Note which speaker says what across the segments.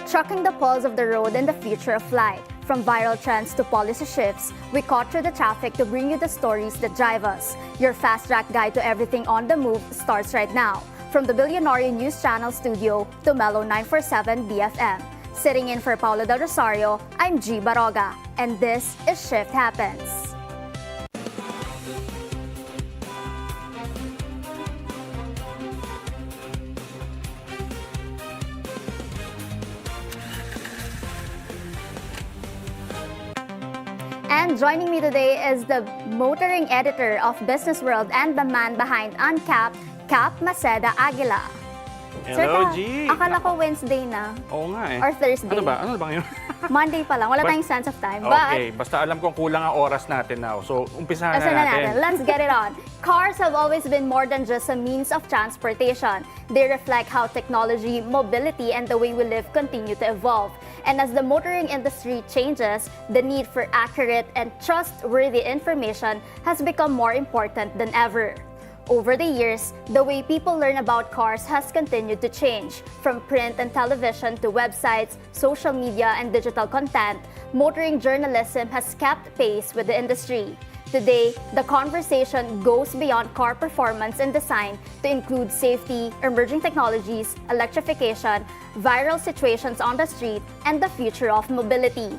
Speaker 1: Tracking the pulse of the road and the future of flight. From viral trends to policy shifts, we cut through the traffic to bring you the stories that drive us. Your fast-track guide to everything on the move starts right now. From the Billionaire News Channel studio to Mellow 947 BFM. Sitting in for Paula Del Rosario, I'm G. Barroga, and this is Shift Happens. And joining me today is the motoring editor of Business World and the man behind Uncapped, Maceda, Aguila.
Speaker 2: Hello, G!
Speaker 1: Akala ko Wednesday na.
Speaker 2: Oo nga eh.
Speaker 1: Or Thursday.
Speaker 2: Ano ba? Ano ba ngayon?
Speaker 1: Monday pa lang. Wala tayong sense of time.
Speaker 2: Okay, basta alam kong kulang ang oras natin now. So, umpisahan na natin.
Speaker 1: Let's get it on. Cars have always been more than just a means of transportation. They reflect how technology, mobility, and the way we live continue to evolve. And as the motoring industry changes, the need for accurate and trustworthy information has become more important than ever. Over the years, the way people learn about cars has continued to change. From print and television to websites, social media, and digital content, motoring journalism has kept pace with the industry. Today, the conversation goes beyond car performance and design to include safety, emerging technologies, electrification, viral situations on the street, and the future of mobility.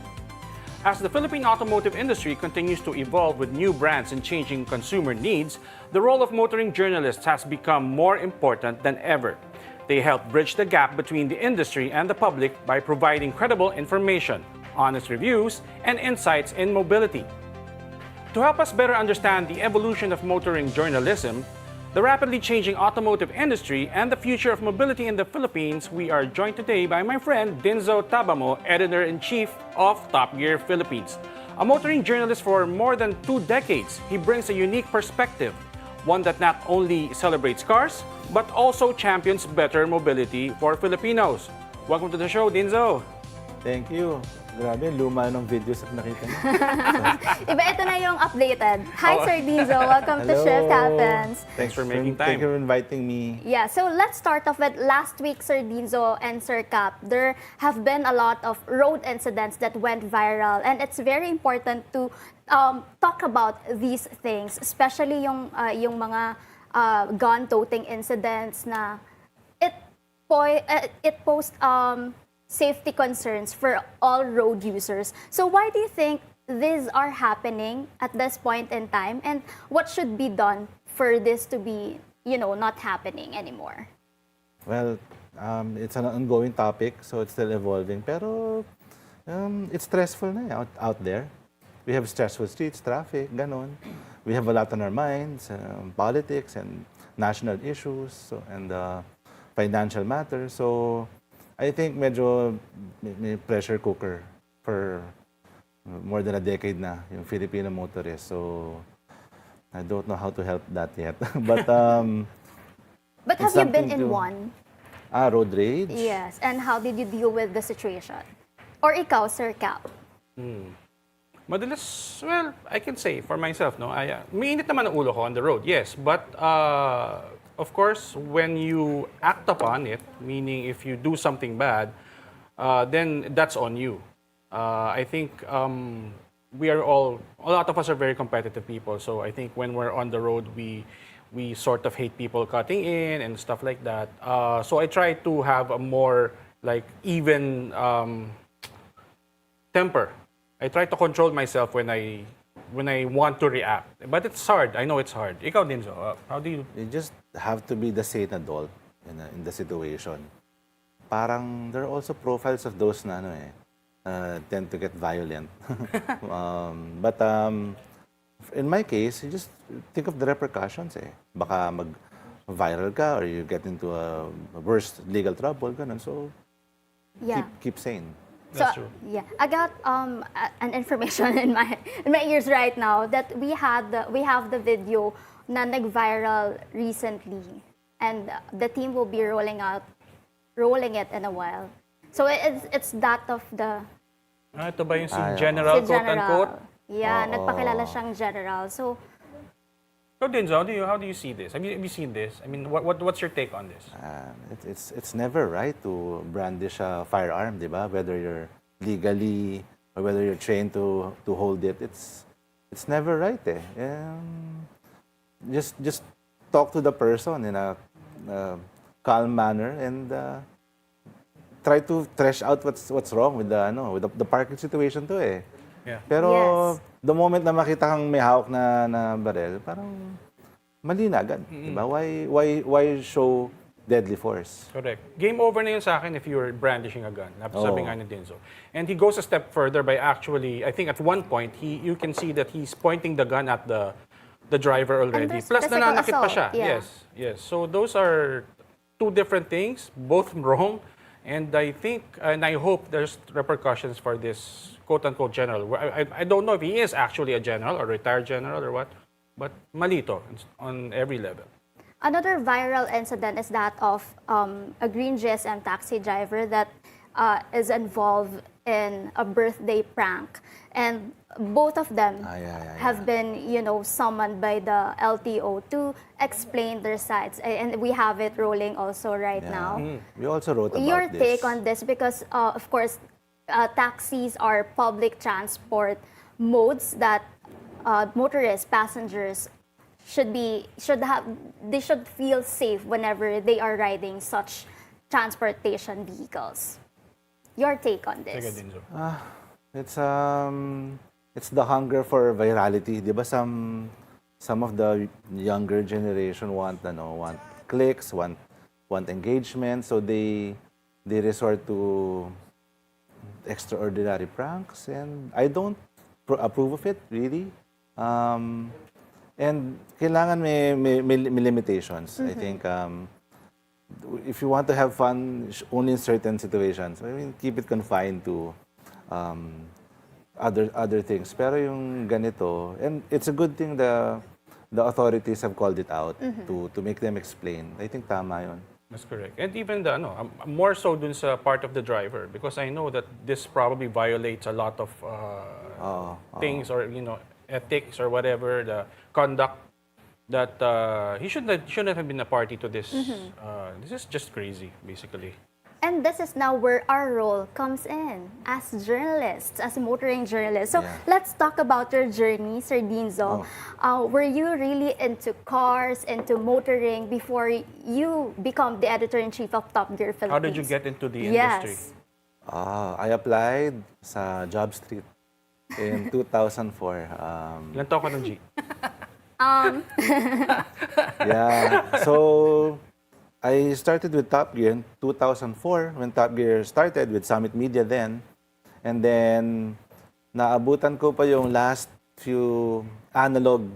Speaker 2: As the Philippine automotive industry continues to evolve with new brands and changing consumer needs, the role of motoring journalists has become more important than ever. They help bridge the gap between the industry and the public by providing credible information, honest reviews, and insights in mobility. To help us better understand the evolution of motoring journalism, the rapidly changing automotive industry, and the future of mobility in the Philippines, we are joined today by my friend Dinzo Tabamo, Editor-in-Chief of Top Gear Philippines. A motoring journalist for more than 2 decades, he brings a unique perspective, one that not only celebrates cars, but also champions better mobility for Filipinos. Welcome to the show, Dinzo.
Speaker 3: Thank you. Grabe, luma ng videos at nakita niyo.
Speaker 1: Iba, ito na yung updated. Hi, Sir Dinzo. Welcome to
Speaker 3: Hello.
Speaker 1: Shift Happens.
Speaker 2: Thanks for making time.
Speaker 3: Thank you for inviting me.
Speaker 1: Yeah, so let's start off with last week, Sir Dinzo and Sir Cap. There have been a lot of road incidents that went viral, and it's very important to talk about these things, especially yung mga gun-toting incidents na it posed safety concerns for all road users. So why do you think these are happening at this point in time, and what should be done for this to be, not happening anymore?
Speaker 3: Well, it's an ongoing topic, so it's still evolving. Pero it's stressful na out there. We have stressful streets, traffic, ganon. We have a lot on our minds, politics and national issues and financial matters. So I think medyo may pressure cooker for more than a decade na yung Filipino motorists. So I don't know how to help that yet. But
Speaker 1: have you been in one?
Speaker 3: Road rage?
Speaker 1: Yes. And how did you deal with the situation? Or ikaw, Sir Cap?
Speaker 2: Madalas, well, I can say for myself, no, mainit naman ang ulo ko on the road, yes. But of course, when you act upon it, meaning if you do something bad, then that's on you. I think a lot of us are very competitive people. So I think when we're on the road, we sort of hate people cutting in and stuff like that. So I try to have a more even temper. I try to control myself when I want to react. But it's hard. I know it's hard. Ikaw, Dinzo, how do you...
Speaker 3: You just have to be the sane adult in the situation. Parang there are also profiles of those na tend to get violent. But in my case, you just think of the repercussions. Baka mag-viral ka or you get into a worse legal trouble. Ganun. So keep sane.
Speaker 2: That's true.
Speaker 1: Yeah, I got an information in my ears right now that we have the video na nag-viral recently, and the team will be rolling it in a while. So it's that of the...
Speaker 2: Ito ba yung si General, quote-unquote?
Speaker 1: Yeah, nagpakilala siyang general. So
Speaker 2: So Dinzo, how do you see this? Have you seen this? I mean, what's your take on this?
Speaker 3: It's never right to brandish a firearm, di ba? Whether you're legally or whether you're trained to hold it, it's never right eh. Just talk to the person in a calm manner and try to thresh out what's wrong with the parking situation to eh.
Speaker 2: Yeah.
Speaker 3: Pero
Speaker 1: Yes.
Speaker 3: the moment na makita kang may hawak na barel, parang mali na agad, di ba? Why show deadly force?
Speaker 2: Correct. Game over na yun sa akin if you're brandishing a gun. Sabi
Speaker 3: Oo.
Speaker 2: nga ni Dinzo. And he goes a step further by actually, I think at one point, you can see that he's pointing the gun at the driver already.
Speaker 1: there's
Speaker 2: Plus,
Speaker 1: physical
Speaker 2: nananakit pa
Speaker 1: assault,
Speaker 2: siya.
Speaker 1: yeah.
Speaker 2: Yes. So those are two different things, both wrong. And I think, and I hope there's repercussions for this quote-unquote general. I don't know if he is actually a general or retired general or what, but malito on every level.
Speaker 1: Another viral incident is that of a green GSM taxi driver that is involved in a birthday prank. And both of them have been, summoned by the LTO to explain their sides. And we have it rolling also right now.
Speaker 3: We also wrote about
Speaker 1: Your
Speaker 3: this.
Speaker 1: take on this, because of course, taxis are public transport modes that motorists, passengers should feel safe whenever they are riding such transportation vehicles. Your take on
Speaker 2: Sige,
Speaker 1: this?
Speaker 2: Dinzo.
Speaker 3: It's the hunger for virality, 'di ba? Some of the younger generation want clicks, want engagement, so they resort to extraordinary pranks, and I don't approve of it really. And kailangan may limitations. I think if you want to have fun only in certain situations, I mean, keep it confined to other things. Pero yung ganito, and it's a good thing the authorities have called it out to make them explain. I think tama yun.
Speaker 2: That's correct. And even more so dun sa part of the driver, because I know that this probably violates a lot of things or ethics or whatever, the conduct that he shouldn't have been a party to this. This is just crazy, basically.
Speaker 1: And this is now where our role comes in as journalists, as motoring journalists. So let's talk about your journey, Sir Dinzo. Were you really into cars, into motoring before you become the editor-in-chief of Top Gear Philippines?
Speaker 2: How did you get into the industry?
Speaker 1: Yes.
Speaker 3: I applied sa Job Street in 2004.
Speaker 2: Ilan taon ka ng G?
Speaker 3: So I started with Top Gear in 2004 when Top Gear started with Summit Media then. And then naabutan ko pa yung last few analog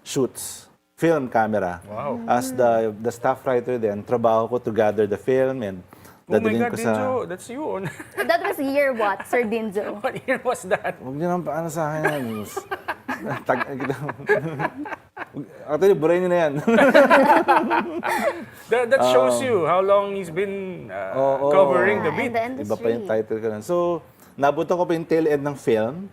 Speaker 3: shoots, film camera.
Speaker 2: Wow.
Speaker 3: As the staff writer then, trabaho ko to gather the film and
Speaker 2: Oh my
Speaker 3: dadalhin
Speaker 2: God,
Speaker 3: ko sa...
Speaker 2: Dinzo, that's you.
Speaker 1: That was year what, Sir Dinzo?
Speaker 2: What year was that?
Speaker 3: Huwag niyo naman paano sa akin. Actually, burayin niyo na yan.
Speaker 2: That shows you how long he's been covering the
Speaker 1: In
Speaker 2: beat.
Speaker 1: the
Speaker 3: Iba pa yung
Speaker 1: industry.
Speaker 3: title ko nun. So, nabuto ko pa yung tail end ng film.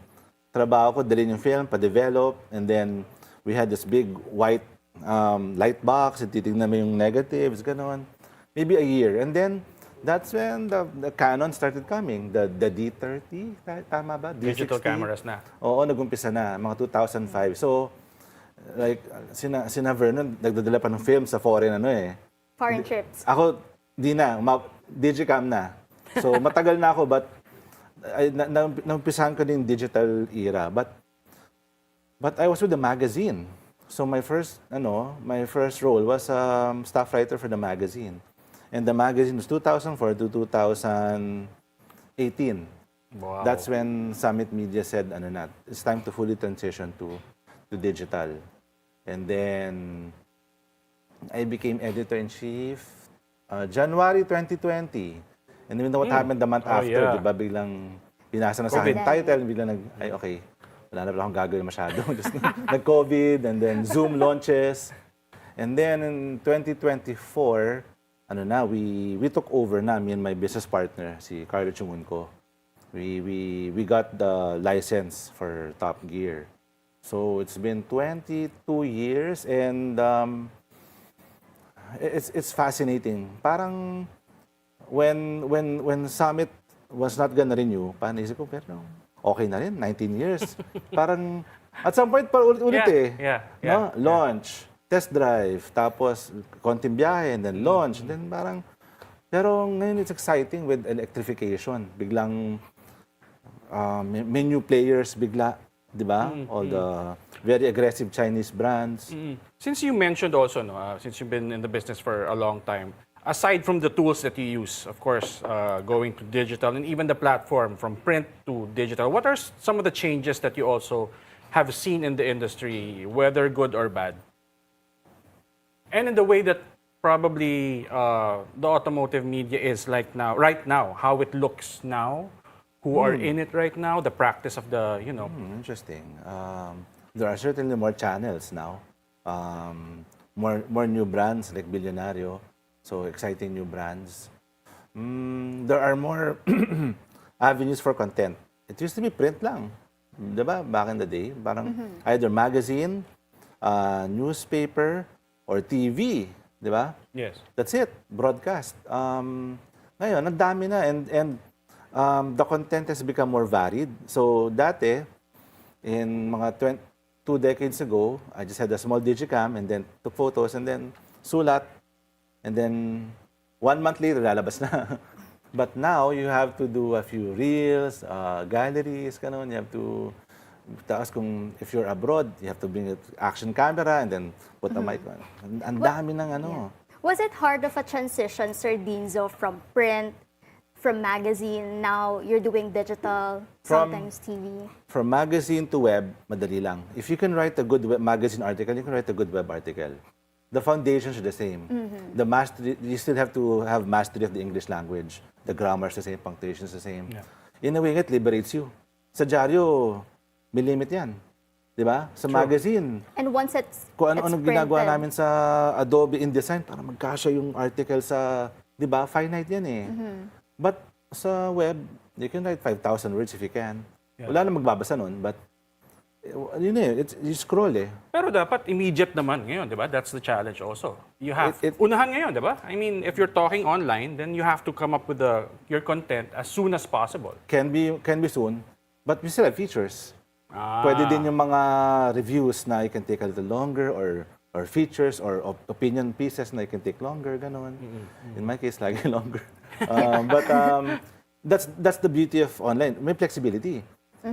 Speaker 3: Trabaho ko, dalhin yung film, pa-develop. And then, we had this big white light box. Titignan mo yung negatives, gano'n. Maybe a year. And then, that's when the Canon started coming. The D30, tama ba?
Speaker 2: Digital
Speaker 3: D60.
Speaker 2: cameras na.
Speaker 3: Oo, nag-umpisa na, mga 2005. So, like, sina Vernon, nagdadala pa ng film sa foreign
Speaker 1: Foreign trips.
Speaker 3: Ako, di na, digicam na. So, matagal na ako, but naumpisahan ko din digital era. But I was with the magazine. So my first role was staff writer for the magazine. And the magazine was 2004 to 2018.
Speaker 2: Wow.
Speaker 3: That's when Summit Media said, it's time to fully transition to digital. And then I became editor-in-chief January 2020. And you know what happened the month after,
Speaker 2: yeah.
Speaker 3: di ba? Biglang pinasa na sa akin yung title, biglang okay, wala na pala akong gagawin masyado. Just nag-COVID, and then Zoom launches. And then in 2024, we took over na, me and my business partner, si Carlo Chungunco. We got the license for Top Gear. So it's been 22 years and it's fascinating. Parang when Summit was not gonna renew, panisip ko, pero okay na rin, 19 years. Parang at some point, ulit no? Launch, test drive, tapos konting biyahe, and then launch, and then parang, pero ngayon it's exciting with electrification. Biglang may new players, bigla, di ba? All the very aggressive Chinese brands.
Speaker 2: Since you mentioned also, no, since you've been in the business for a long time, aside from the tools that you use, of course, going to digital and even the platform from print to digital, what are some of the changes that you also have seen in the industry, whether good or bad? And in the way that probably the automotive media is like now, right now, how it looks now, who are in it right now, the practice of the, you know.
Speaker 3: Interesting. There are certainly more channels now. More new brands like Billionario. So exciting new brands. There are more avenues for content. It used to be print lang. Diba? Back in the day. Parang either magazine, newspaper, or TV. Diba?
Speaker 2: Yes.
Speaker 3: That's it. Broadcast. Ngayon, ang dami na. And the content has become more varied. So dati, in mga 2 decades ago, I just had a small digicam and then took photos and then sulat. And then 1 month later, lalabas na. But now, you have to do a few reels, galleries, ganun. You have to, taas kung if you're abroad, you have to bring an action camera and then put a mic on. Ang dami ng ano.
Speaker 1: Yeah. Was it hard of a transition, Sir Dinzo, from print, from magazine, now you're doing digital, sometimes TV?
Speaker 3: From magazine to web, madali lang. If you can write a good magazine article, you can write a good web article. The foundations are the same. The mastery, you still have to have mastery of the English language. The grammar is the same, punctuation is the same.
Speaker 2: Yeah.
Speaker 3: In a way, it liberates you. Sa dyaryo, may limit yan. Di ba? Sa magazine,
Speaker 1: And once it's
Speaker 3: kung ano-ano ginagawa
Speaker 1: printed.
Speaker 3: namin sa Adobe InDesign para magkasya yung article sa, di ba? Finite yan eh. But sa web, you can write 5,000 words if you can.
Speaker 2: Yeah.
Speaker 3: Wala na magbabasa nun, but yun eh, you scroll eh.
Speaker 2: Pero dapat immediate naman ngayon, di ba? That's the challenge also. You have, unahan ngayon, di ba? I mean, if you're talking online, then you have to come up with your content as soon as possible.
Speaker 3: Can be soon, but we still have features. Pwede din yung mga reviews na you can take a little longer or features or opinion pieces na you can take longer, ganon. In my case, lagi longer. But that's the beauty of online. May flexibility.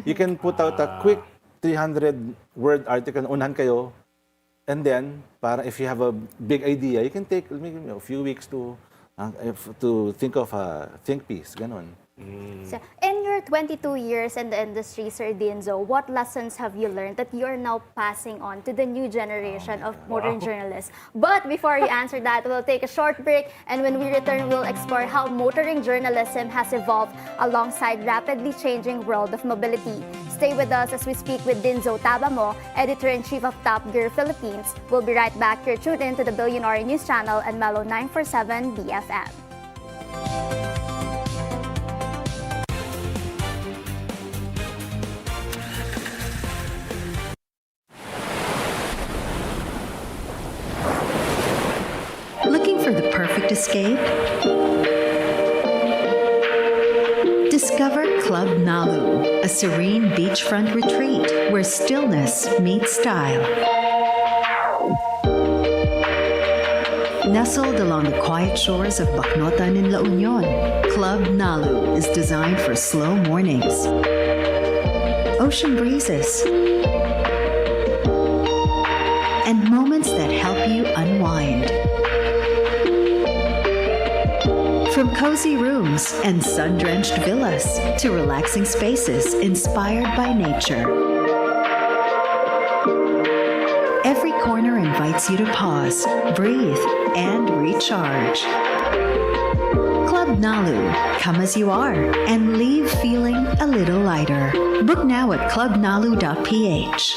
Speaker 3: You can put out a quick 300-word article, unahan kayo, and then, para if you have a big idea, you can take a few weeks to think of a think piece, ganon.
Speaker 1: So, in your 22 years in the industry, Sir Dinzo, what lessons have you learned that you're now passing on to the new generation of modern journalists? But before you answer that, we'll take a short break, and when we return, we'll explore how motoring journalism has evolved alongside rapidly changing world of mobility. Stay with us as we speak with Dinzo Tabamo, Editor-in-Chief of Top Gear Philippines. We'll be right back. You're tuned in to the Billionaire News Channel and Mellow 947 BFM.
Speaker 4: Looking for the perfect escape? Discover Club Nalu, a serene beachfront retreat where stillness meets style. Nestled along the quiet shores of Bacnotan in La Union, Club Nalu is designed for slow mornings, ocean breezes, and moments that help you unwind. From cozy rooms and sun-drenched villas to relaxing spaces inspired by nature. Every corner invites you to pause, breathe, and recharge. Club Nalu, come as you are and leave feeling a little lighter. Book now at clubnalu.ph.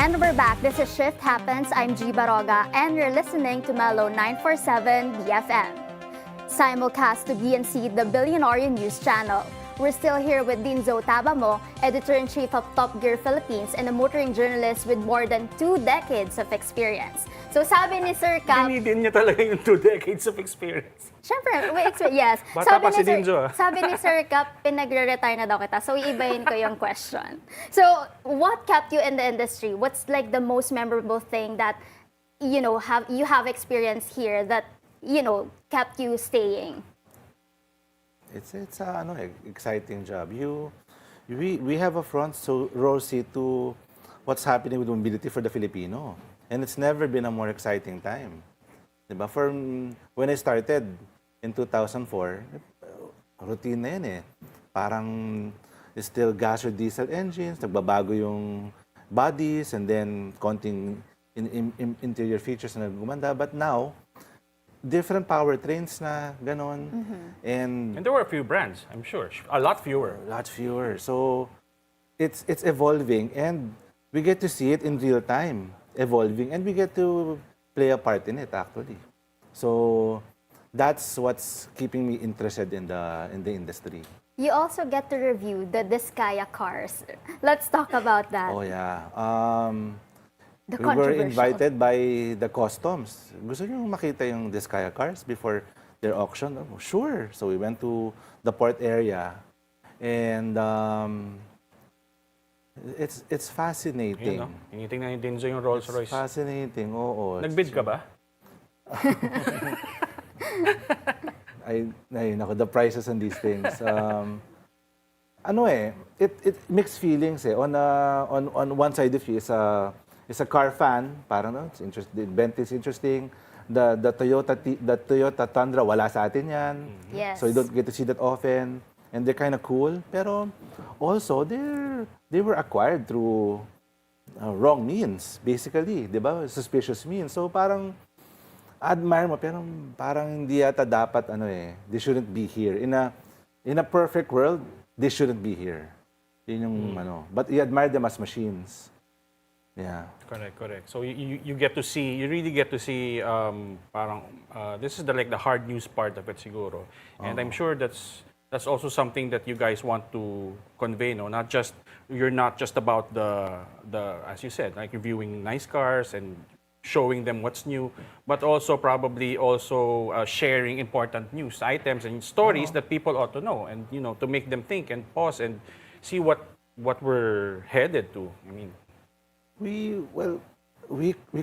Speaker 1: And we're back. This is Shift Happens. I'm G. Barroga, and you're listening to Mellow 947 BFM. simulcast to BNC, the Billionaire News Channel. We're still here with Dinzo Tabamo, Editor-in-Chief of Top Gear Philippines and a motoring journalist with more than 2 decades of experience. So sabi ni Sir Cap,
Speaker 2: Gamitin niya talaga yung 2 decades of experience.
Speaker 1: syempre, yes.
Speaker 2: Bata pa si Dinzo, ah.
Speaker 1: Sabi ni Sir Cap, pinagre-retire na daw kita. So iibahin ko yung question. So what kept you in the industry? What's like the most memorable thing that you have experience here that kept you staying?
Speaker 3: It's a exciting job. We have a row seat to what's happening with mobility for the Filipino. And it's never been a more exciting time. Diba? When I started in 2004, routine na yan eh. Parang still gas or diesel engines, nagbabago yung bodies, and then konting interior features na gumanda. But now, different powertrains na ganon. And
Speaker 2: there were a few brands, I'm sure. A lot fewer.
Speaker 3: So it's evolving, and we get to see it in real time evolving, and we get to play a part in it actually. So that's what's keeping me interested in the industry.
Speaker 1: You also get to review the Discaya cars. Let's talk about that.
Speaker 3: Oh yeah.
Speaker 1: The
Speaker 3: We were
Speaker 1: controversial.
Speaker 3: invited by the customs. Gusto niyo makita yung Discaya cars before their auction? Oh, sure. So we went to the port area, and it's fascinating.
Speaker 2: Yun, no? Tinitingnan ni Dinzo yung Rolls Royce.
Speaker 3: Fascinating, oo.
Speaker 2: Nagbid ka ba?
Speaker 3: Nako, the prices on these things. It mixed feelings eh. On one side of you is a car fan, parang it's interesting. The Bentley is interesting. The Toyota Tundra, wala sa atin yan.
Speaker 1: Yes.
Speaker 3: So you don't get to see that often. And they're kind of cool. Pero also, they were acquired through wrong means, basically. Di ba? Suspicious means. So parang admire mo, pero parang hindi yata dapat, they shouldn't be here. In a perfect world, they shouldn't be here. Yun yung, but you admire them as machines. Yeah.
Speaker 2: Correct. So you really get to see, parang, this is the hard news part of it siguro. And I'm sure that's also something that you guys want to convey, no? You're not just about the as you said, like reviewing nice cars and showing them what's new, but also probably sharing important news items and stories that people ought to know, and to make them think and pause and see what we're headed to. I mean,
Speaker 3: we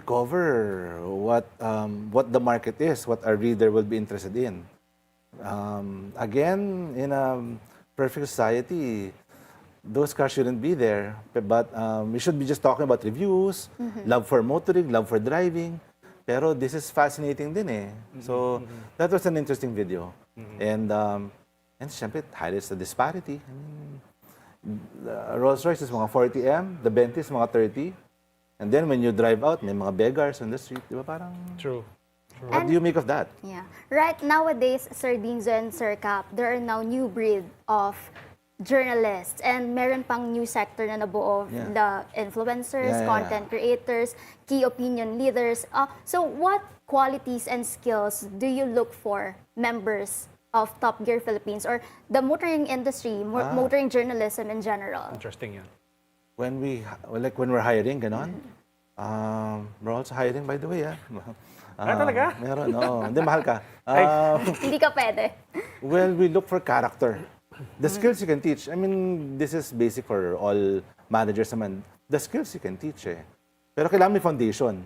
Speaker 3: cover what the market is, what our reader will be interested in. Again, in a perfect society, those cars shouldn't be there. But we should be just talking about reviews, love for motoring, love for driving. Pero this is fascinating din eh. So that was an interesting video. And syempre, it highlights the disparity. The Rolls-Royce is mga 40M, the Bentley is mga 30. And then when you drive out, may mga beggars on the street. Di ba parang...
Speaker 2: true.
Speaker 3: What do you make of that?
Speaker 1: Yeah. Right nowadays, Sir Dinzo and Sir Cap, there are now new breed of journalists, and meron pang new sector na nabuo of
Speaker 3: Yeah.
Speaker 1: the influencers,
Speaker 3: Yeah.
Speaker 1: content creators, key opinion leaders. So what qualities and skills do you look for members of Top Gear Philippines or the motoring industry, motoring journalism in general?
Speaker 2: Interesting yan.
Speaker 3: When we're hiring, ganon. We're also hiring, by the way.
Speaker 2: Talaga?
Speaker 3: Meron, oo. Hindi, mahal ka.
Speaker 1: Hindi ka pwede.
Speaker 3: Well, we look for character. The skills you can teach. I mean, this is basic for all managers naman. The skills you can teach eh. Pero kailangan may foundation.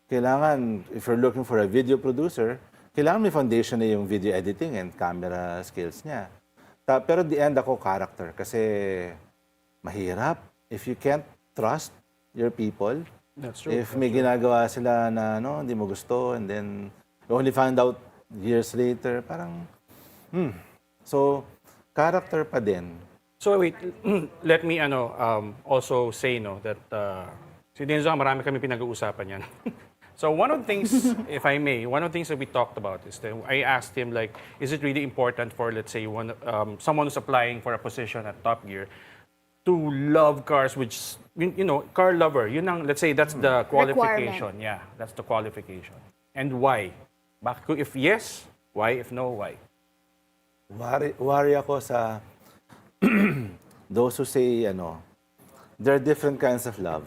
Speaker 3: Kailangan, if you're looking for a video producer, kailangan may foundation na yung video editing and camera skills niya. Pero the end ako, character. Kasi mahirap. If you can't trust your people,
Speaker 2: That's true.
Speaker 3: if may ginagawa sila na hindi mo gusto, and then you only find out years later, parang, So, character pa din.
Speaker 2: So wait, let me also say that si Dinzo, marami kami pinag-uusapan yan. So one of the things, if I may, one of the things that we talked about is that I asked him is it really important for, let's say, someone who's applying for a position at Top Gear to love cars, which car lover, let's say that's the qualification.
Speaker 1: Requirement.
Speaker 2: Yeah, that's the qualification. And why? If yes, why? If no, why?
Speaker 3: Worry ako sa those who say, there are different kinds of love.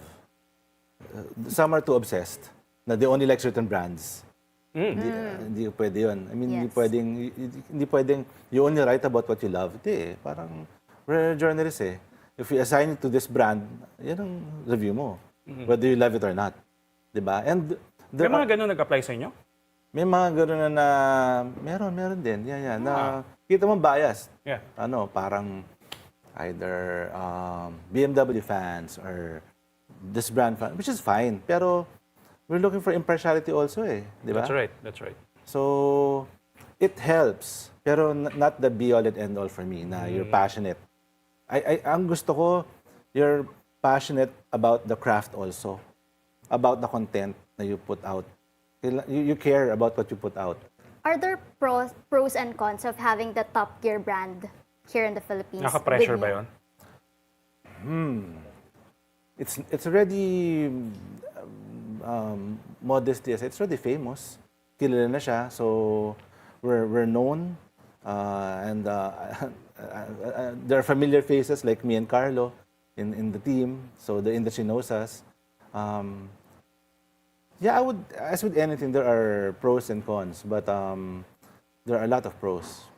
Speaker 3: Some are too obsessed, na they only like certain brands. Hindi pwede yun. I mean,
Speaker 1: Yes.
Speaker 3: hindi pwedeng you only write about what you love. Hindi eh. Parang we're journalists eh. If you assign it to this brand, yan ang review mo. Whether you love it or not. Diba? And
Speaker 2: May mga ganun nag-apply sa inyo?
Speaker 3: may mga gano'n na meron din. Yan. Na kita mo bias.
Speaker 2: Yeah.
Speaker 3: Parang either BMW fans or this brand fan, which is fine. Pero we're looking for impartiality also eh. Di ba?
Speaker 2: That's right.
Speaker 3: So, it helps. Pero not the be-all and end-all for me na you're passionate. Ang gusto ko, you're passionate about the craft also. About the content na you put out. You care about what you put out.
Speaker 1: Are there pros and cons of having the Top Gear brand here in the Philippines?
Speaker 2: Naka-pressure
Speaker 1: with
Speaker 2: ba
Speaker 1: you?
Speaker 2: yun?
Speaker 3: It's already modesty. It's already famous. Kilala na siya. So, we're known. And there are familiar faces like me and Carlo in the team. So, the industry knows us. Yeah, as with anything, there are pros and cons, but there are a lot of pros.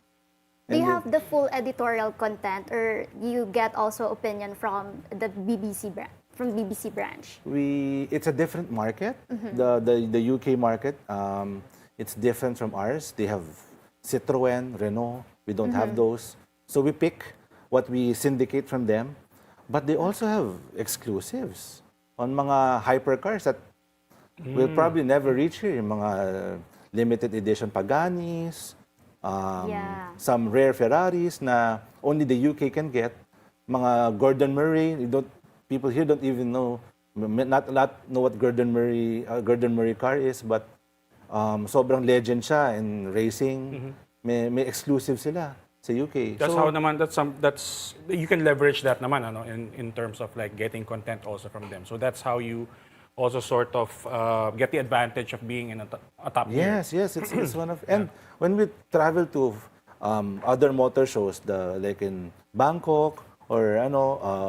Speaker 1: Do you have the full editorial content, or you get also opinion from the BBC branch?
Speaker 3: It's a different market. The UK market, it's different from ours. They have Citroën, Renault. We don't have those. So we pick what we syndicate from them. But they also have exclusives on mga hypercars that will probably never reach here. Yung mga limited edition Paganis, some rare Ferraris na only the UK can get. Mga Gordon Murray, people here don't even know, not know what Gordon Murray car is, but sobrang legend siya in racing. May exclusive sila sa UK.
Speaker 2: That's how naman, that's you can leverage that naman in terms of like getting content also from them. So that's how you also sort of get the advantage of being in a top tier.
Speaker 3: Yes, it's one of. And when we travel to other motor shows, like in Bangkok or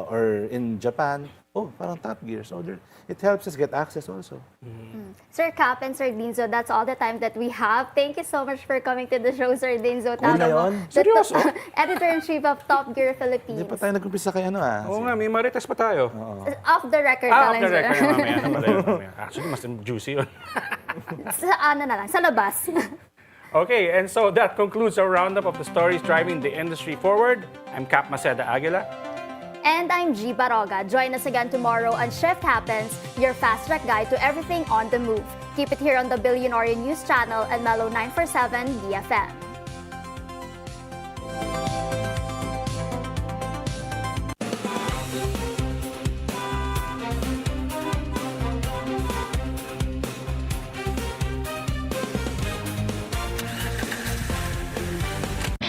Speaker 3: or in Japan, parang Top Gear. So it helps us get access also.
Speaker 1: Sir Cap and Sir Dinzo, that's all the time that we have. Thank you so much for coming to the show, Sir Dinzo
Speaker 3: na
Speaker 1: Tabamo,
Speaker 3: yun?
Speaker 2: Seryoso?
Speaker 1: Editor-in-Chief of Top Gear Philippines.
Speaker 3: Hindi pa tayo nag-umpisa kay
Speaker 2: Oo nga, may marites pa tayo.
Speaker 1: Off the record
Speaker 2: Off
Speaker 1: lang,
Speaker 2: the
Speaker 1: sir.
Speaker 2: record, mamaya na pala yun, mamaya. Actually, mas juicy yun.
Speaker 1: Sa labas.
Speaker 2: Okay, and so that concludes our roundup of the stories driving the industry forward. I'm Cap Maceda Aguila.
Speaker 1: And I'm G. Barroga. Join us again tomorrow on Shift Happens, your fast track guide to everything on the move. Keep it here on the Billionaire News Channel and Mellow 947 BFM.